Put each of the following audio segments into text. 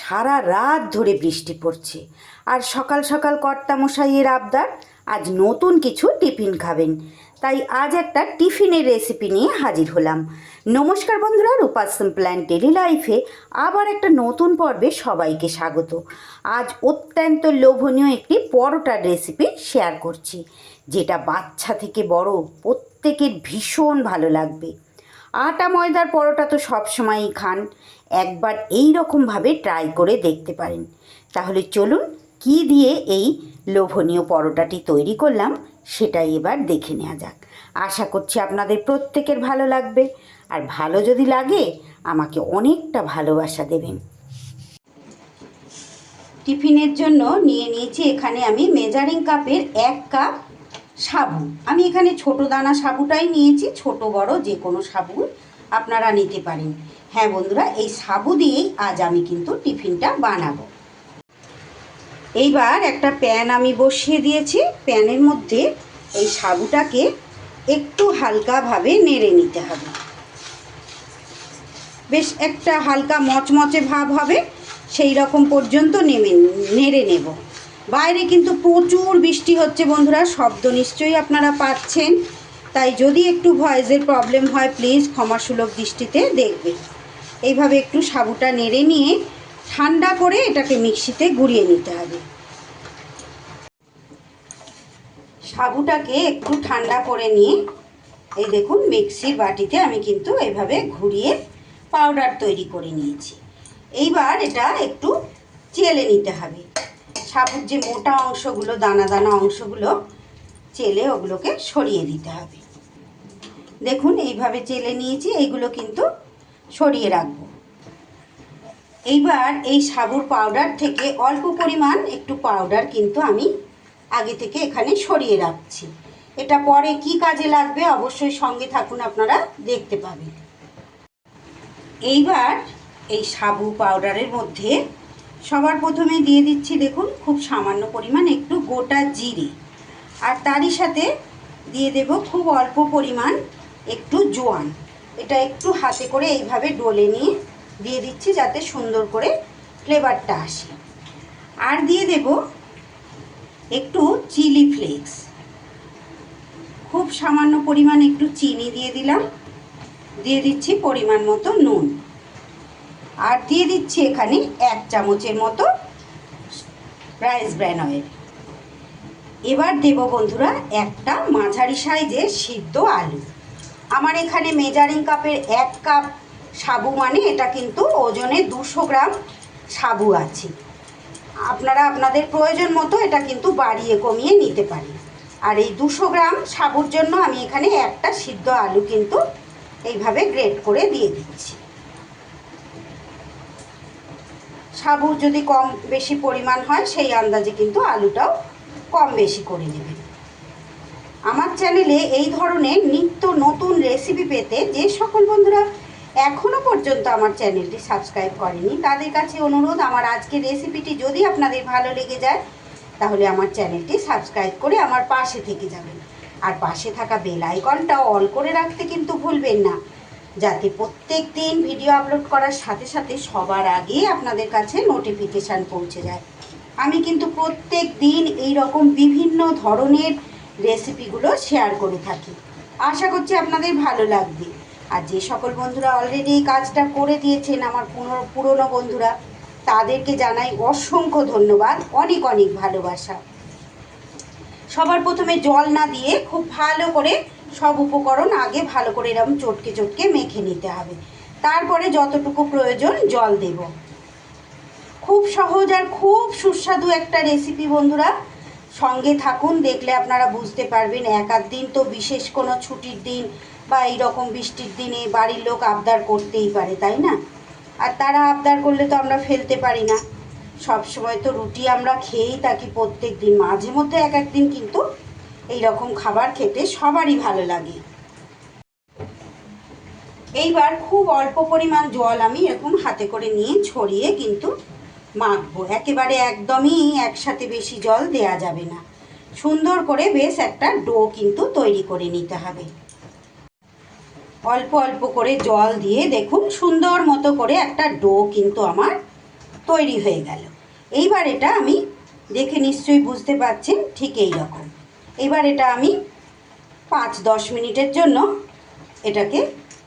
সারা রাত ধরে বৃষ্টি পড়ছে আর সকাল সকাল কর্তামশাইয়ের আবদার আজ নতুন কিছু টিফিন খাবেন। তাই আজ একটা টিফিনের রেসিপি নিয়ে হাজির হলাম। নমস্কার বন্ধুরা, রূপা সিম্পল অ্যান্ড ডেলি লাইফে আবার একটা নতুন পর্বে সবাইকে স্বাগত। আজ অত্যন্ত লোভনীয় একটি পরোটার রেসিপি শেয়ার করছি, যেটা বাচ্চা থেকে বড় প্রত্যেকের ভীষণ ভালো লাগবে। আটা ময়দার পরোটা তো সবসময়ই খান, একবার এই রকমভাবে ট্রাই করে দেখতে পারেন। তাহলে চলুন কি দিয়ে এই লোভনীয় পরোটাটি তৈরি করলাম সেটাই এবার দেখে নেওয়া যাক। আশা করছি আপনাদের প্রত্যেকের ভালো লাগবে, আর ভালো যদি লাগে আমাকে অনেকটা ভালোবাসা দেবেন। টিফিনের জন্য নিয়ে নিয়েছি এখানে আমি মেজারিং কাপের 1 কাপ সাবু। আমি এখানে ছোট দানা সাবুটাই নিয়েছি, ছোট বড় যে কোনো সাবু আপনারা নিতে পারেন। হ্যাঁ বন্ধুরা, এই সাবু দিয়েই আজ আমি কিন্তু টিফিনটা বানাবো। এইবার একটা প্যান আমি বসিয়ে দিয়েছি। প্যানের মধ্যে এই সাবুটাকে একটু হালকাভাবে নেড়ে নিতে হবে। বেশ একটা হালকা মচমচে ভাব হবে সেই রকম পর্যন্ত নেড়ে নেব। বাইরে কিন্তু প্রচুর বৃষ্টি হচ্ছে বন্ধুরা, শব্দ নিশ্চয়ই আপনারা পাচ্ছেন। তাই যদি একটু ভয়েসের প্রবলেম হয় প্লিজ ক্ষমাসুলভ দৃষ্টিতে দেখবেন। এইভাবে একটু সাবুটা নেড়ে নিয়ে ঠান্ডা করে এটাকে মিক্সিতে গুঁড়িয়ে নিতে হবে। সাবুটাকে একটু ঠান্ডা করে নিয়ে এই দেখুন মিক্সির বাটিতে আমি কিন্তু এইভাবে ঘুরিয়ে পাউডার তৈরি করে নিয়েছি। এইবার এটা একটু চেলে নিতে হবে। সাবুর যে মোটা অংশগুলো, দানা দানা অংশগুলো চেলে ওগুলোকে সরিয়ে দিতে হবে। দেখুন এইভাবে চেলে নিয়েছি, এইগুলো কিন্তু সরিয়ে রাখবো। এইবার এই সাবুর পাউডার থেকে অল্প পরিমাণ একটু পাউডার কিন্তু আমি আগে থেকে এখানে সরিয়ে রাখছি। এটা পরে কি কাজে লাগবে অবশ্যই সঙ্গে থাকুন, আপনারা দেখতে পাবেন। এইবার এই সাবু পাউডারের মধ্যে সবার প্রথমে দিয়ে দিচ্ছি দেখুন খুব সামান্য পরিমাণ একটু গোটা জিরে, আর তারই সাথে দিয়ে দেব খুব অল্প পরিমাণ একটু জোয়ান। এটা একটু হাতে করে এইভাবে ডলে নিয়ে দিয়ে দিচ্ছি যাতে সুন্দর করে ফ্লেভারটা আসে। আর দিয়ে দেব একটু চিলি ফ্লেক্স, খুব সামান্য পরিমাণ একটু চিনি দিয়ে দিলাম। দিয়ে দিচ্ছি পরিমাণ মতো নুন, আর দিয়ে দিচ্ছি এখানে 1 চামচের মতো রাইস ব্র্যান অয়েল। এবার দেব বন্ধুরা একটা মাঝারি সাইজের সিদ্ধ আলু। আমার এখানে মেজারিং কাপের 1 কাপ সাবু মানে এটা কিন্তু ওজনে 200 গ্রাম সাবু আছে। আপনারা আপনাদের প্রয়োজন মতো এটা কিন্তু বাড়িয়ে কমিয়ে নিতে পারেন। আর এই 200 গ্রাম সাবুর জন্য আমি এখানে একটা সিদ্ধ আলু কিন্তু এইভাবে গ্রেট করে দিয়ে দিচ্ছি। সাবু যদি কম বেশি পরিমাণ হয় সেই আন্দাজে কিন্তু আলুটাও কম বেশি করে নেবেন। আমার চ্যানেলে এই ধরনের নিত্য নতুন রেসিপি পেতে যে সকল বন্ধুরা এখনও পর্যন্ত আমার চ্যানেলটি সাবস্ক্রাইব করেনি তাদের কাছে অনুরোধ, আমার আজকের রেসিপিটি যদি আপনাদের ভালো লেগে যায় তাহলে আমার চ্যানেলটি সাবস্ক্রাইব করে আমার পাশে থেকে যাবেন। আর পাশে থাকা বেল আইকনটা অল করে রাখতে কিন্তু ভুলবেন না, যাতে প্রত্যেক দিন ভিডিও আপলোড করার সাথে সাথে সবার আগে আপনাদের কাছে নোটিফিকেশান পৌঁছে যায়। আমি কিন্তু প্রত্যেক দিন এই রকম বিভিন্ন ধরনের রেসিপিগুলো শেয়ার করে থাকি। আশা করছি আপনাদের ভালো লাগবে। আর যে সকল বন্ধুরা অলরেডি এই কাজটা করে দিয়েছেন আমার পুরনো বন্ধুরা, তাদেরকে জানাই অসংখ্য ধন্যবাদ, অনেক অনেক ভালোবাসা। সবার প্রথমে জল না দিয়ে খুব ভালো করে সব উপকরণ আগে ভালো করে এরকম চটকে চটকে মেখে নিতে হবে। তারপরে যতটুকু প্রয়োজন জল দেব। খুব সহজ আর খুব সুস্বাদু একটা রেসিপি বন্ধুরা, সঙ্গে থাকুন, দেখলে আপনারা বুঝতে পারবেন। এক আধ দিন তো বিশেষ কোনো ছুটির দিন বা এইরকম বৃষ্টির দিনে বাড়ির লোক আবদার করতেই পারে, তাই না? আর তারা আবদার করলে তো আমরা ফেলতে পারি না। সব সময় তো রুটি আমরা খেয়েই থাকি প্রত্যেক দিন, মাঝে মধ্যে এক একদিন কিন্তু এই রকম খাবার খেতে সবারই ভালো লাগে। এইবার খুব অল্প পরিমাণ জল আমি এরকম হাতে করে নিয়ে ছড়িয়ে কিন্তু মাখবো। একেবারে একদমই একসাথে বেশি জল দেয়া যাবে না। সুন্দর করে বেশ একটা ডো কিন্তু তৈরি করে নিতে হবে। অল্প অল্প করে জল দিয়ে দেখুন সুন্দর মতো করে একটা ডো কিন্তু আমার তৈরি হয়ে গেল। এইবার এটা আমি দেখে নিশ্চয়ই বুঝতে পারছেন ঠিক এই রকম। এবার এটা আমি 5-10 মিনিটের জন্য এটাকে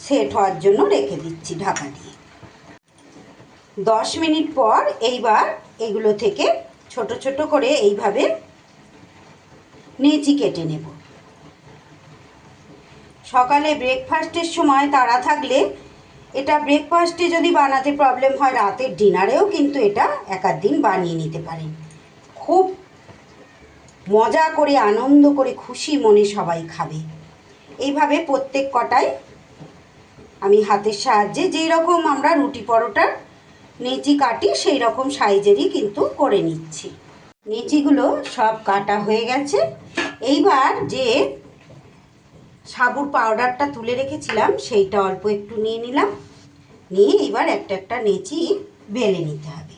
সেট হওয়ার জন্য রেখে দিচ্ছি ঢাকা দিয়ে। 10 মিনিট পর এইবার এগুলো থেকে ছোট ছোট করে এইভাবে নেচি কেটে নেব। সকালে ব্রেকফাস্টের সময় তাড়া থাকলে এটা ব্রেকফাস্টে যদি বানাতে প্রবলেম হয়, রাতের ডিনারেও কিন্তু এটা এক দিন বানিয়ে নিতে পারেন। খুব মজা করে আনন্দ করে খুশি মনে সবাই খাবে। এইভাবে প্রত্যেক কটায় আমি হাতের সাহায্যে যেই রকম আমরা রুটি পরোটার নেচি কাটি সেই রকম সাইজেরই কিন্তু করে নিচ্ছি। নেচিগুলো সব কাটা হয়ে গেছে। এইবার যে সাবুর পাউডারটা তুলে রেখেছিলাম সেইটা অল্প একটু নিয়ে নিলাম, নিয়ে এবার একটা একটা নেচি বেলে নিতে হবে।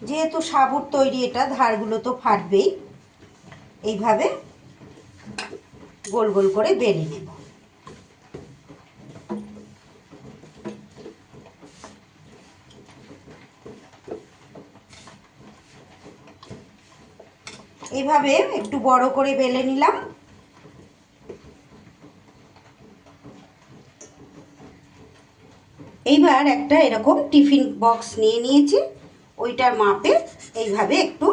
যেহেতু সাবুর তৈরি এটা, ধারগুলো তো ফাটবেই। এইভাবে গোল গোল করে বেলে নেব। এইভাবে একটু বড় করে বেলে নিলাম। এইবার একটা এরকম টিফিন বক্স নিয়ে নিয়েছি, ওইটার মাপে এইভাবে একটু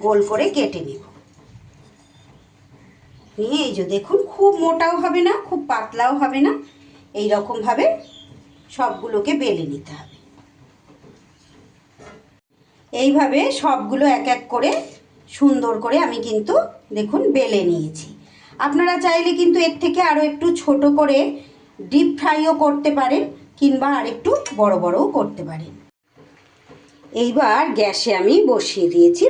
গোল করে কেটে নেব। নিয়ে এই যে দেখুন, খুব মোটাও হবে না, খুব পাতলাও হবে না, এই রকমভাবে সবগুলোকে বেলে নিতে হবে। এইভাবে সবগুলো এক এক করে সুন্দর করে আমি কিন্তু দেখুন বেলে নিয়েছি। আপনারা চাইলে কিন্তু এর থেকে আরও একটু ছোট করে ডিপ ফ্রাইও করতে পারেন, কিংবা আর একটু বড় বড়ও করতে পারেন। এইবার গ্যাসে আমি বসিয়ে দিয়েছি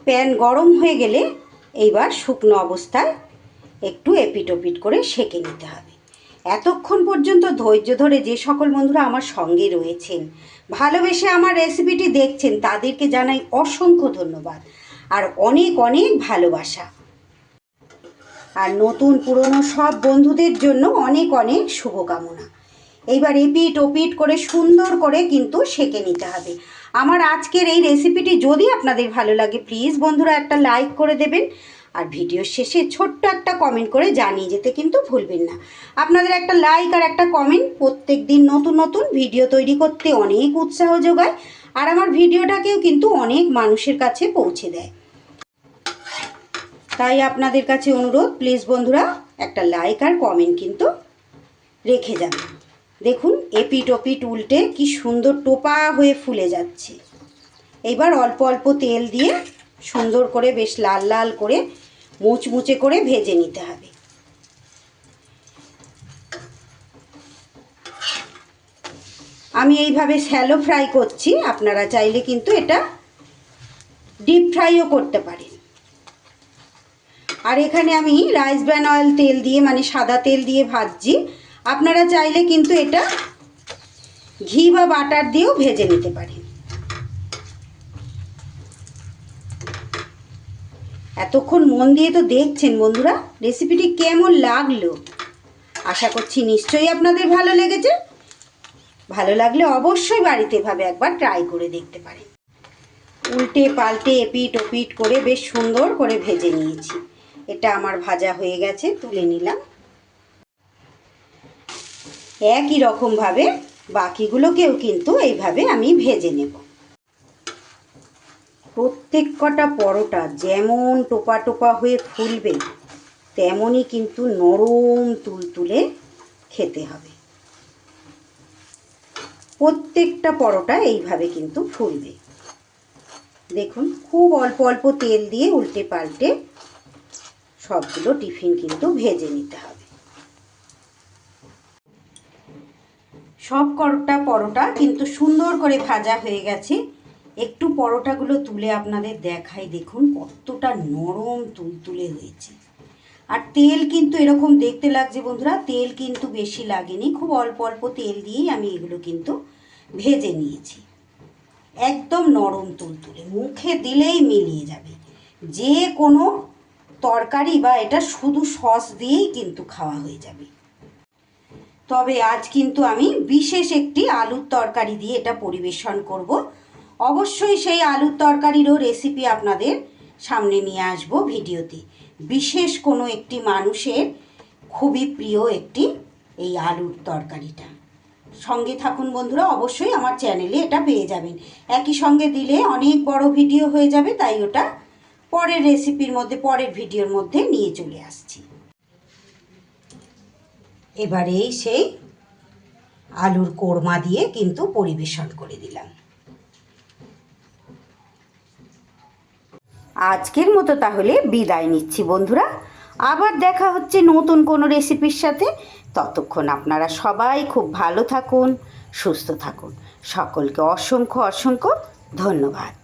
প্যান গরম হয়ে গেলে এইবার শুকনো অবস্থায় একটু এপিট ওপিট করে সেঁকে নিতে হবে। এতক্ষণ পর্যন্ত ধৈর্য ধরে যে সকল বন্ধুরা আমার সঙ্গে রয়েছেন, ভালোবেসে আমার রেসিপিটি দেখছেন, তাদেরকে জানাই অসংখ্য ধন্যবাদ আর অনেক অনেক ভালোবাসা। আর নতুন পুরনো সব বন্ধুদের জন্য অনেক অনেক শুভকামনা। এইবার এপিট ওপিট করে সুন্দর করে কিন্তু সেঁকে নিতে হবে। আমার আজকের এই রেসিপিটি যদি আপনাদের ভালো লাগে, প্লিজ বন্ধুরা একটা লাইক করে দেবেন, আর ভিডিওর শেষে ছোট্ট একটা কমেন্ট করে জানিয়ে যেতে কিন্তু ভুলবেন না। আপনাদের একটা লাইক আর একটা কমেন্ট প্রত্যেক দিন নতুন নতুন ভিডিও তৈরি করতে অনেক উৎসাহ যোগায়, আর আমার ভিডিওটাকেও কিন্তু অনেক মানুষের কাছে পৌঁছে দেয়। তাই আপনাদের কাছে অনুরোধ, প্লিজ বন্ধুরা একটা লাইক আর কমেন্ট কিন্তু রেখে যাবেন। দেখুন এপিট ওপিট উল্টে কি সুন্দর টোপা হয়ে ফুলে যাচ্ছে। এইবার অল্প অল্প তেল দিয়ে সুন্দর করে বেশ লাল লাল করে মুচমুচে করে ভেজে নিতে হবে। আমি এইভাবে শ্যালো ফ্রাই করছি, আপনারা চাইলে কিন্তু এটা ডিপ ফ্রাইও করতে পারেন। আর এখানে আমি রাইস ব্র্যান অয়েল তেল দিয়ে, মানে সাদা তেল দিয়ে ভাজছি। আপনারা চাইলে কিন্তু এটা ঘি বা বাটার দিয়েও ভেজে নিতে পারেন। এতক্ষণ মন দিয়ে তো দেখছেন বন্ধুরা, রেসিপিটি কেমন লাগলো আশা করছি নিশ্চয়ই আপনাদের ভালো লেগেছে। ভালো লাগলে অবশ্যই বাড়িতে এভাবে একবার ট্রাই করে দেখতে পারেন। উল্টে পাল্টে এপিট ওপিট করে বেশ সুন্দর করে ভেজে নিয়েছি। এটা আমার ভাজা হয়ে গেছে, তুলে নিলাম। একই রকমভাবে বাকিগুলোকেও কিন্তু এইভাবে আমি ভেজে নেব। প্রত্যেক কটা পরোটা যেমন টোপা টোপা হয়ে ফুলবে, তেমনই কিন্তু নরম তুলতুলে খেতে হবে। প্রত্যেকটা পরোটা এইভাবে কিন্তু ফুলবে। দেখুন খুব অল্প অল্প তেল দিয়ে উল্টে পাল্টে সবগুলো টিফিন কিন্তু ভেজে নিতে হবে। সব কটা পরোটা কিন্তু সুন্দর করে ভাজা হয়ে গেছে। একটু পরোটাগুলো তুলে আপনাদের দেখাই, দেখুন কতটা নরম তুলতুলে হয়েছে। আর তেল কিন্তু এরকম দেখতে লাগছে বন্ধুরা, তেল কিন্তু বেশি লাগেনি, খুব অল্প অল্প তেল দিয়েই আমি এগুলো কিন্তু ভেজে নিয়েছি। একদম নরম তুলতুলে, মুখে দিলেই মিলিয়ে যাবে। যে কোনো তরকারি বা এটা শুধু সস দিয়েই কিন্তু খাওয়া হয়ে যাবে। তবে আজ কিন্তু আমি বিশেষ একটি আলুর তরকারি দিয়ে এটা পরিবেশন করব। অবশ্যই সেই আলুর তরকারিরও রেসিপি আপনাদের সামনে নিয়ে আসব ভিডিওতে। বিশেষ কোনো একটি মানুষের খুবই প্রিয় একটি এই আলুর তরকারিটা। সঙ্গে থাকুন বন্ধুরা, অবশ্যই আমার চ্যানেলে এটা পেয়ে যাবেন। একই সঙ্গে দিলে অনেক বড় ভিডিও হয়ে যাবে, তাই ওটা পরের রেসিপির মধ্যে, পরের ভিডিওর মধ্যে নিয়ে চলে আসছি। এবারেই সেই আলুর কোরমা দিয়ে কিন্তু পরিবেশন করে দিলাম। আজকের মতো তাহলে বিদায় নিচ্ছি বন্ধুরা। আবার দেখা হচ্ছে নতুন কোনো রেসিপির সাথে। ততক্ষণ আপনারা সবাই খুব ভালো থাকুন, সুস্থ থাকুন। সকলকে অসংখ্য অসংখ্য ধন্যবাদ।